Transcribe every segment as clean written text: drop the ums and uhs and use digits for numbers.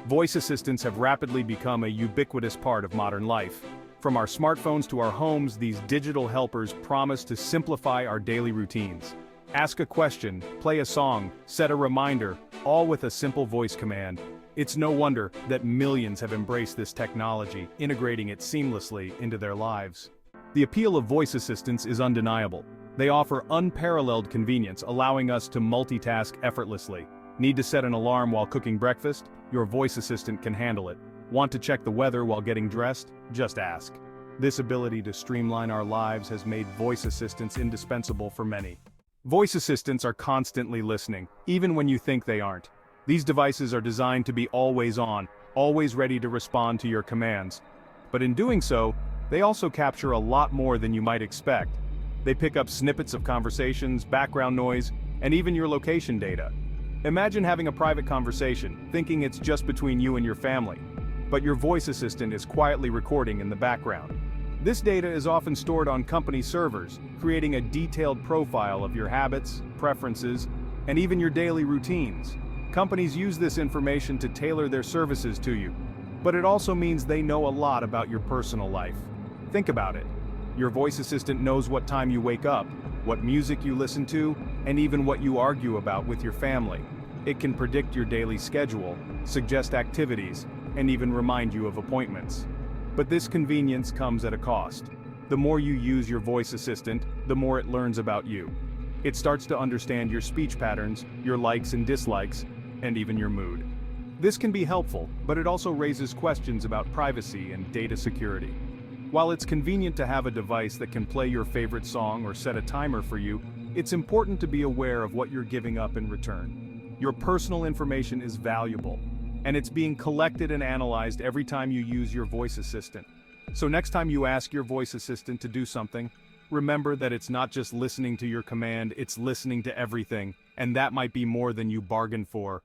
Voice assistants have rapidly become a ubiquitous part of modern life. From our smartphones to our homes, these digital helpers promise to simplify our daily routines. Ask a question, play a song, set a reminder, all with a simple voice command. It's no wonder that millions have embraced this technology, integrating it seamlessly into their lives. The appeal of voice assistants is undeniable. They offer unparalleled convenience, allowing us to multitask effortlessly. Need to set an alarm while cooking breakfast? Your voice assistant can handle it. Want to check the weather while getting dressed? Just ask. This ability to streamline our lives has made voice assistants indispensable for many. Voice assistants are constantly listening, even when you think they aren't. These devices are designed to be always on, always ready to respond to your commands. But in doing so, they also capture a lot more than you might expect. They pick up snippets of conversations, background noise, and even your location data. Imagine having a private conversation, thinking it's just between you and your family. But your voice assistant is quietly recording in the background. This data is often stored on company servers, creating a detailed profile of your habits, preferences, and even your daily routines. Companies use this information to tailor their services to you. But it also means they know a lot about your personal life. Think about it. Your voice assistant knows what time you wake up, what music you listen to, and even what you argue about with your family. It can predict your daily schedule, suggest activities, and even remind you of appointments. But this convenience comes at a cost. The more you use your voice assistant, the more it learns about you. It starts to understand your speech patterns, your likes and dislikes, and even your mood. This can be helpful, but it also raises questions about privacy and data security. While it's convenient to have a device that can play your favorite song or set a timer for you, it's important to be aware of what you're giving up in return. Your personal information is valuable, and it's being collected and analyzed every time you use your voice assistant. So next time you ask your voice assistant to do something, remember that it's not just listening to your command, it's listening to everything, and that might be more than you bargained for.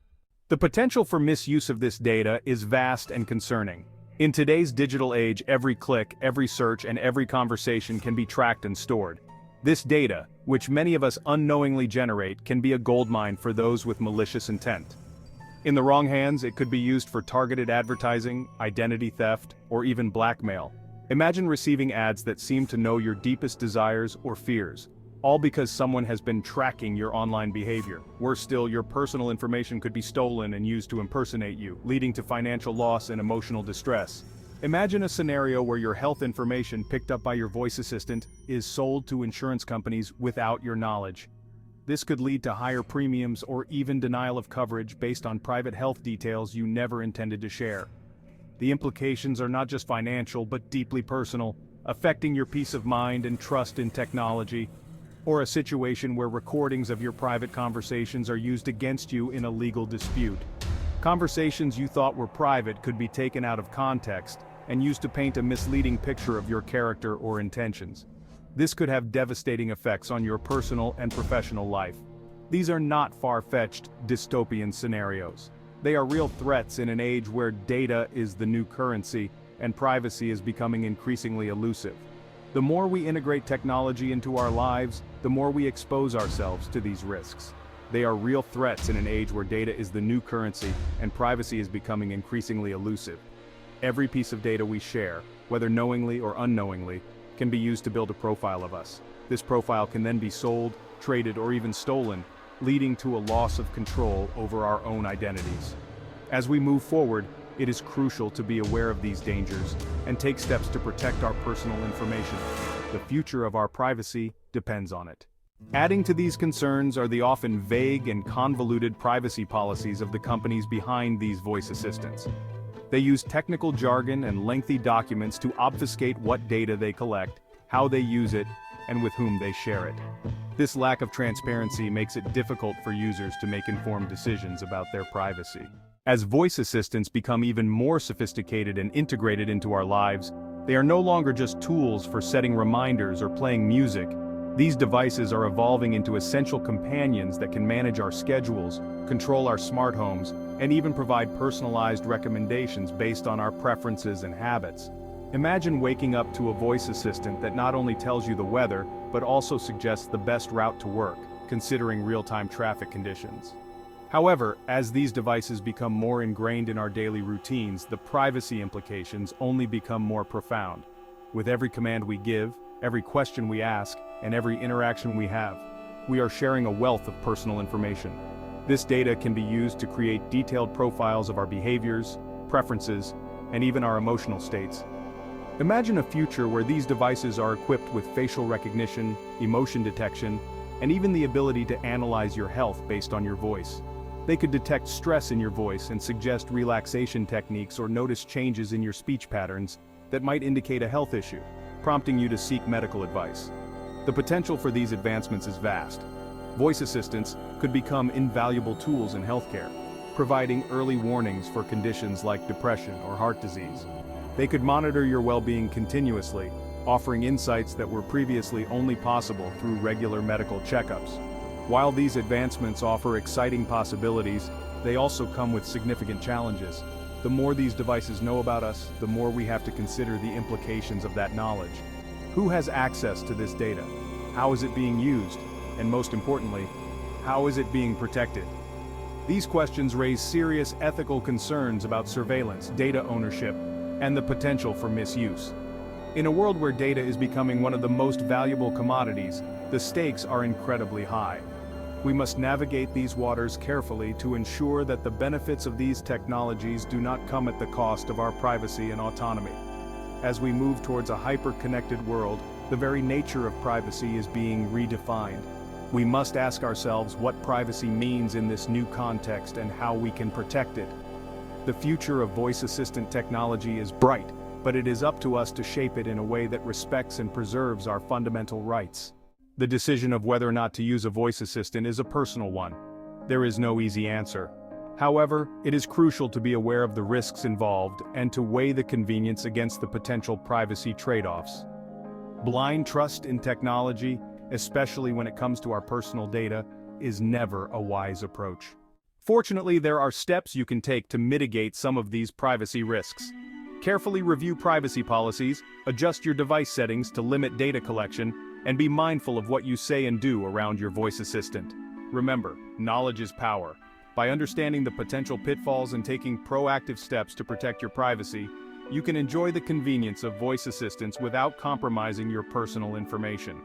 The potential for misuse of this data is vast and concerning. In today's digital age, every click, every search, and every conversation can be tracked and stored. This data, which many of us unknowingly generate, can be a goldmine for those with malicious intent. In the wrong hands, it could be used for targeted advertising, identity theft, or even blackmail. Imagine receiving ads that seem to know your deepest desires or fears, all because someone has been tracking your online behavior. Worse still, your personal information could be stolen and used to impersonate you, leading to financial loss and emotional distress. Imagine a scenario where your health information picked up by your voice assistant is sold to insurance companies without your knowledge. This could lead to higher premiums or even denial of coverage based on private health details you never intended to share. The implications are not just financial but deeply personal, affecting your peace of mind and trust in technology. Or a situation where recordings of your private conversations are used against you in a legal dispute. Conversations you thought were private could be taken out of context and used to paint a misleading picture of your character or intentions. This could have devastating effects on your personal and professional life. These are not far-fetched dystopian scenarios. They are real threats in an age where data is the new currency and privacy is becoming increasingly elusive. The more we integrate technology into our lives, the more we expose ourselves to these risks. They are real threats in an age where data is the new currency and privacy is becoming increasingly elusive. Every piece of data we share, whether knowingly or unknowingly, can be used to build a profile of us. This profile can then be sold, traded, or even stolen, leading to a loss of control over our own identities. As we move forward, it is crucial to be aware of these dangers and take steps to protect our personal information. The future of our privacy depends on it. Adding to these concerns are the often vague and convoluted privacy policies of the companies behind these voice assistants. They use technical jargon and lengthy documents to obfuscate what data they collect, how they use it, and with whom they share it. This lack of transparency makes it difficult for users to make informed decisions about their privacy. As voice assistants become even more sophisticated and integrated into our lives, they are no longer just tools for setting reminders or playing music. These devices are evolving into essential companions that can manage our schedules, control our smart homes, and even provide personalized recommendations based on our preferences and habits. Imagine waking up to a voice assistant that not only tells you the weather, but also suggests the best route to work, considering real-time traffic conditions. However, as these devices become more ingrained in our daily routines, the privacy implications only become more profound. With every command we give, every question we ask, and every interaction we have, we are sharing a wealth of personal information. This data can be used to create detailed profiles of our behaviors, preferences, and even our emotional states. Imagine a future where these devices are equipped with facial recognition, emotion detection, and even the ability to analyze your health based on your voice. They could detect stress in your voice and suggest relaxation techniques or notice changes in your speech patterns that might indicate a health issue, prompting you to seek medical advice. The potential for these advancements is vast. Voice assistants could become invaluable tools in healthcare, providing early warnings for conditions like depression or heart disease. They could monitor your well-being continuously, offering insights that were previously only possible through regular medical checkups. While these advancements offer exciting possibilities, they also come with significant challenges. The more these devices know about us, the more we have to consider the implications of that knowledge. Who has access to this data? How is it being used? And most importantly, how is it being protected? These questions raise serious ethical concerns about surveillance, data ownership, and the potential for misuse. In a world where data is becoming one of the most valuable commodities, the stakes are incredibly high. We must navigate these waters carefully to ensure that the benefits of these technologies do not come at the cost of our privacy and autonomy. As we move towards a hyper-connected world, the very nature of privacy is being redefined. We must ask ourselves what privacy means in this new context and how we can protect it. The future of voice assistant technology is bright, but it is up to us to shape it in a way that respects and preserves our fundamental rights. The decision of whether or not to use a voice assistant is a personal one. There is no easy answer. However, it is crucial to be aware of the risks involved and to weigh the convenience against the potential privacy trade-offs. Blind trust in technology, especially when it comes to our personal data, is never a wise approach. Fortunately, there are steps you can take to mitigate some of these privacy risks. Carefully review privacy policies, adjust your device settings to limit data collection, and be mindful of what you say and do around your voice assistant. Remember, knowledge is power. By understanding the potential pitfalls and taking proactive steps to protect your privacy, you can enjoy the convenience of voice assistants without compromising your personal information.